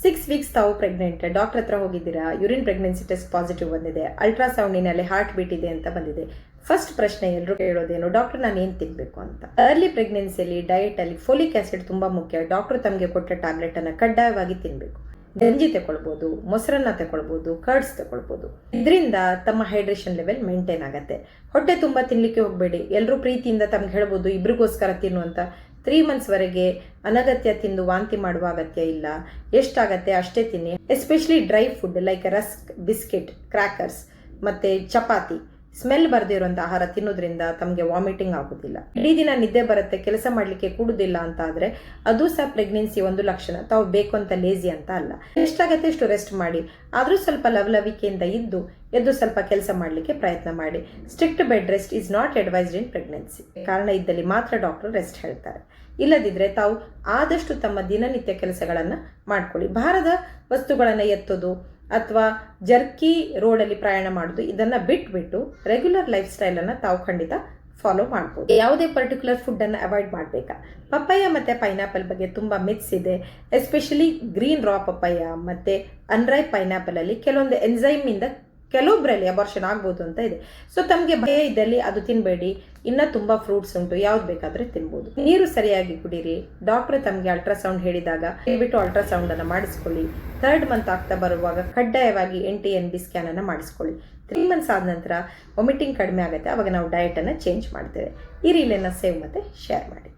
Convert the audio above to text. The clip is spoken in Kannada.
6 ವೀಕ್ಸ್ ತಾವು ಪ್ರೆಗ್ನೆಂಟ್, ಡಾಕ್ಟರ್ ಹತ್ರ ಹೋಗಿದ್ದೀರಾ, ಯೂರಿನ್ ಪ್ರೆಗ್ನೆನ್ಸಿ ಟೆಸ್ಟ್ ಪಾಸಿಟಿವ್ ಬಂದಿದೆ, ಅಲ್ಟ್ರಾಸೌಂಡಿನಲ್ಲಿ ಹಾರ್ಟ್ ಬೀಟ್ ಇದೆ ಅಂತ ಬಂದಿದೆ. ಫಸ್ಟ್ ಪ್ರಶ್ನೆ ಎಲ್ಲರೂ ಕೇಳೋದೇನು, ಡಾಕ್ಟರ್ ನಾನು ಏನು ತಿನ್ನಬೇಕು ಅಂತ. ಅರ್ಲಿ ಪ್ರೆಗ್ನೆನ್ಸಿಯಲ್ಲಿ ಡಯಟಲ್ಲಿ ಫೋಲಿಕ್ ಆಸಿಡ್ ತುಂಬ ಮುಖ್ಯ. ಡಾಕ್ಟರ್ ತಮಗೆ ಕೊಟ್ಟ ಟ್ಯಾಬ್ಲೆಟನ್ನು ಕಡ್ಡಾಯವಾಗಿ ತಿನ್ನಬೇಕು. ಗಂಜಿ ತಗೊಳ್ಬೋದು, ಮೊಸರನ್ನ ತಗೊಳ್ಬೋದು, ಕರ್ಡ್ಸ್ ತಗೊಳ್ಬೋದು. ಇದರಿಂದ ತಮ್ಮ ಹೈಡ್ರೇಷನ್ ಲೆವೆಲ್ ಮೇಂಟೈನ್ ಆಗುತ್ತೆ. ಹೊಟ್ಟೆ ತುಂಬ ತಿನ್ನಲಿಕ್ಕೆ ಹೋಗಬೇಡಿ. ಎಲ್ಲರೂ ಪ್ರೀತಿಯಿಂದ ತಮ್ಗೆ ಹೇಳ್ಬೋದು ಇಬ್ರಿಗೋಸ್ಕರ ತಿನ್ನು ಅಂತ. 3 ಮಂತ್ಸ್ವರೆಗೆ ಅನಗತ್ಯ ತಿಂದು ವಾಂತಿ ಮಾಡುವ ಅಗತ್ಯ ಇಲ್ಲ. ಎಷ್ಟಾಗತ್ತೆ ಅಷ್ಟೇ ತಿನ್ನಿ. Especially dry food like rusk, biscuit, crackers ಮತ್ತು ಚಪಾತಿ, ಸ್ಮೆಲ್ ಬರದಿರುವಂಥ ಆಹಾರ ತಿನ್ನೋದ್ರಿಂದ ತಮಗೆ ವಾಮಿಟಿಂಗ್ ಆಗೋದಿಲ್ಲ. ಇಡೀ ದಿನ ನಿದ್ದೆ ಬರುತ್ತೆ, ಕೆಲಸ ಮಾಡಲಿಕ್ಕೆ ಕೂಡುದಿಲ್ಲ ಅಂತ ಆದರೆ ಅದು ಸಹ ಪ್ರೆಗ್ನೆನ್ಸಿ ಒಂದು ಲಕ್ಷಣ. ತಾವು ಬೇಕು ಅಂತ ಲೇಜಿ ಅಂತ ಅಲ್ಲ. ಎಷ್ಟಾಗತ್ತೆ ಅಷ್ಟು ರೆಸ್ಟ್ ಮಾಡಿ. ಆದರೂ ಸ್ವಲ್ಪ ಲವಲವಿಕೆಯಿಂದ ಎದ್ದು ಸ್ವಲ್ಪ ಕೆಲಸ ಮಾಡಲಿಕ್ಕೆ ಪ್ರಯತ್ನ ಮಾಡಿ. Strict bed rest is not advised in pregnancy. ಕಾರಣ ಇದ್ದಲ್ಲಿ ಮಾತ್ರ ಡಾಕ್ಟರ್ ರೆಸ್ಟ್ ಹೇಳ್ತಾರೆ. ಇಲ್ಲದಿದ್ದರೆ ತಾವು ಆದಷ್ಟು ತಮ್ಮ ದಿನನಿತ್ಯ ಕೆಲಸಗಳನ್ನು ಮಾಡ್ಕೊಳ್ಳಿ. ಭಾರದ ವಸ್ತುಗಳನ್ನು ಎತ್ತೋದು ಅಥವಾ ಜರ್ಕಿ ರೋಡಲ್ಲಿ ಪ್ರಯಾಣ ಮಾಡೋದು ಇದನ್ನು ಬಿಟ್ಬಿಟ್ಟು ರೆಗ್ಯುಲರ್ ಲೈಫ್ ಸ್ಟೈಲನ್ನು ತಾವು ಖಂಡಿತ ಫಾಲೋ ಮಾಡ್ಬೋದು. ಯಾವುದೇ ಪರ್ಟಿಕ್ಯುಲರ್ ಫುಡ್ಡನ್ನು ಅವಾಯ್ಡ್ ಮಾಡಬೇಕಾ? ಪಪ್ಪಾಯ ಮತ್ತು ಪೈನಾಪಲ್ ಬಗ್ಗೆ ತುಂಬ ಮಿತ್ಸ್ ಇದೆ. ಎಸ್ಪೆಷಲಿ ಗ್ರೀನ್ ರಾ ಪಪ್ಪಾಯ ಮತ್ತು ಅನ್ರೈಪ್ ಪೈನಾಪಲಲ್ಲಿ ಕೆಲವೊಂದು ಎಂಜೈಮಿಂದ ಕೆಲವೊಬ್ಬರಲ್ಲಿ ಅಬಾರ್ಷನ್ ಆಗ್ಬೋದು ಅಂತ ಇದೆ. ಸೊ ತಮಗೆ ಭಯ ಇದ್ದಲ್ಲಿ ಅದು ತಿನ್ನಬೇಡಿ. ಇನ್ನೂ ತುಂಬ ಫ್ರೂಟ್ಸ್ ಉಂಟು, ಯಾವ್ದು ಬೇಕಾದರೆ ತಿನ್ಬೋದು. ನೀರು ಸರಿಯಾಗಿ ಕುಡೀರಿ. ಡಾಕ್ಟರ್ ತಮಗೆ ಅಲ್ಟ್ರಾಸೌಂಡ್ ಹೇಳಿದಾಗ ಹೇಳ್ಬಿಟ್ಟು ಅಲ್ಟ್ರಾಸೌಂಡನ್ನು ಮಾಡಿಸ್ಕೊಳ್ಳಿ. 3rd ಮಂತ್ ಆಗ್ತಾ ಬರುವಾಗ ಕಡ್ಡಾಯವಾಗಿ NT-NB ಸ್ಕ್ಯಾನನ್ನು ಮಾಡಿಸ್ಕೊಳ್ಳಿ. 3 ಮಂತ್ಸ್ ಆದ ನಂತರ ವಾಮಿಟಿಂಗ್ ಕಡಿಮೆ ಆಗುತ್ತೆ. ಆವಾಗ ನಾವು ಡಯಟನ್ನು ಚೇಂಜ್ ಮಾಡ್ತೇವೆ. ಈ ರೀಲನ್ನು ಸೇವ್ ಮತ್ತು ಶೇರ್ ಮಾಡಿ.